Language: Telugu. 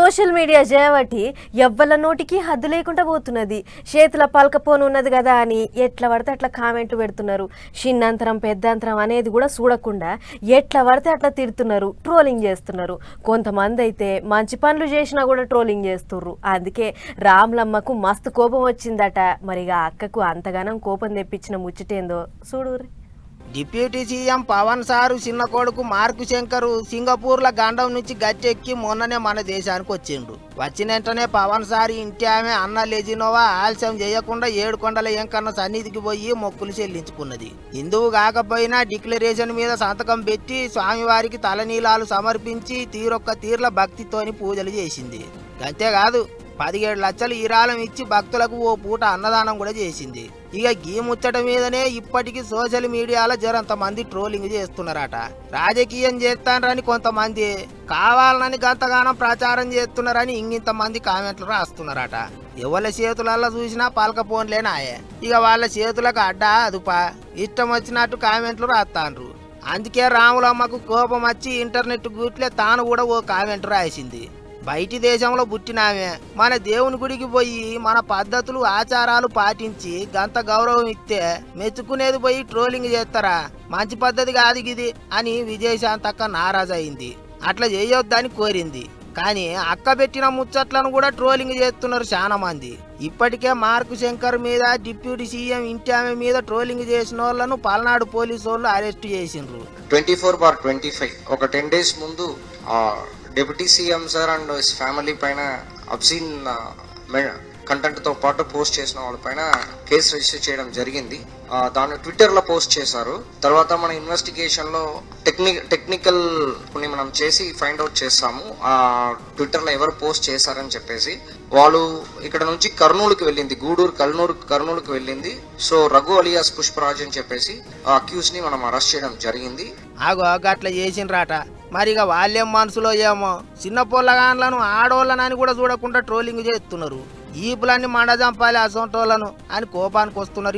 సోషల్ మీడియా చేయబట్టి ఎవ్వల నోటికి హద్దు లేకుండా పోతున్నది. చేతుల పలకపోను ఉన్నది కదా అని ఎట్లా పడితే అట్లా కామెంట్లు పెడుతున్నారు. చిన్నంతరం పెద్దంతరం అనేది కూడా చూడకుండా ఎట్లా పడితే అట్లా తిడుతున్నారు, ట్రోలింగ్ చేస్తున్నారు. కొంతమంది అయితే మంచి పనులు చేసినా కూడా ట్రోలింగ్ చేస్తుర్రు. అందుకే రామ్లమ్మకు మస్తు కోపం వచ్చిందట. మరిగా అక్కకు అంతగానం కోపం తెప్పించిన ముచ్చటేందో చూడుర్రి. డిప్యూటీ సీఎం పవన్ సారు చిన్న కొడుకు మార్కు శంకర్ సింగపూర్ల గండం నుంచి గట్టెక్కి మొన్ననే మన దేశానికి వచ్చిండు. వచ్చిన వెంటనే పవన్ సార్ ఇంటి ఆమె అన్న లెజినోవా ఆలస్యం చేయకుండా ఏడుకొండల ఎంకన్న సన్నిధికి పోయి మొక్కులు చెల్లించుకున్నది. హిందువు కాకపోయినా డిక్లరేషన్ మీద సంతకం పెట్టి స్వామివారికి తలనీలాలు సమర్పించి తీర్ల భక్తితోని పూజలు చేసింది. అంతేకాదు 17 లక్షలు ఈరాళం ఇచ్చి భక్తులకు ఓ పూట అన్నదానం కూడా చేసింది. ఇక గీ ముచ్చట మీదనే ఇప్పటికీ సోషల్ మీడియాలో జరంత మంది ట్రోలింగ్ చేస్తున్నారట. రాజకీయం చేస్తానని కొంతమంది, కావాలని గంతగానం ప్రచారం చేస్తున్నారని ఇంగింతమంది కామెంట్లు రాస్తున్నారట. ఎవరి చేతులలో చూసినా పలకపోన్లేనాయే. ఇక వాళ్ళ చేతులకు అడ్డా అదుపా ఇష్టం వచ్చినట్టు కామెంట్లు రాస్తాండ్రు. అందుకే రాములమ్మకు కోపం వచ్చి ఇంటర్నెట్ గూట్లే తాను కూడా ఓ కామెంట్ రాసింది. బయటి దేశంలో పుట్టినామే, మన దేవుని గుడికి పోయి మన పద్ధతులు ఆచారాలు పాటించి గంత గౌరవం ఇస్తే మెచ్చుకునేది పోయి ట్రోలింగ్ చేస్తారా? మంచి పద్ధతి కాదు ఇది అని విజయశాంతక్క నారాజు అయింది. అట్లా చేయొద్దని కోరింది. కానీ అక్క పెట్టిన ముచ్చట్లను కూడా ట్రోలింగ్ చేస్తున్నారు చాలా మంది. ఇప్పటికే మార్కు శంకర్ మీద, డిప్యూటీ సీఎం ఇంటి ఆమె మీద ట్రోలింగ్ చేసిన వాళ్ళను పల్నాడు పోలీసు వాళ్ళు అరెస్ట్ చేసిండ్రు. 24/25 ఒక 10 days ముందు deputy CM sir and his family పైన అబ్సీన్ కంటెంట్ తో పాటు పోస్ట్ చేసిన వాళ్ళ పైన కేసు రిజిస్టర్ చేయడం జరిగింది. దాన్ని ట్విట్టర్ లో పోస్ట్ చేశారు. తర్వాత మన ఇన్వెస్టిగేషన్ లో టెక్నికల్ మనం చేసి ఫైండ్ అవుట్ చేస్తాము ఆ ట్విట్టర్ లో ఎవరు పోస్ట్ చేశారని చెప్పేసి. వాళ్ళు ఇక్కడ నుంచి కర్నూలుకి వెళ్ళింది, గూడూరు కర్నూలుకి వెళ్ళింది. సో రఘు అలియాస్ పుష్పరాజ్ అని చెప్పేసి ఆ అక్యూజ్ ని మనం అరెస్ట్ చేయడం జరిగింది. అట్లా చేసిండ్రాట. మరి ఇక వాళ్ళేం మనసులో ఏమో చిన్న పొల్లగాన్లను ఆడోళ్ళనని కూడా చూడకుండా ట్రోలింగ్ చేస్తున్నారు. ఈపులన్నీ మండ చంపాలి అసొంటోళ్ళను అని కోపానికి వస్తున్నారు.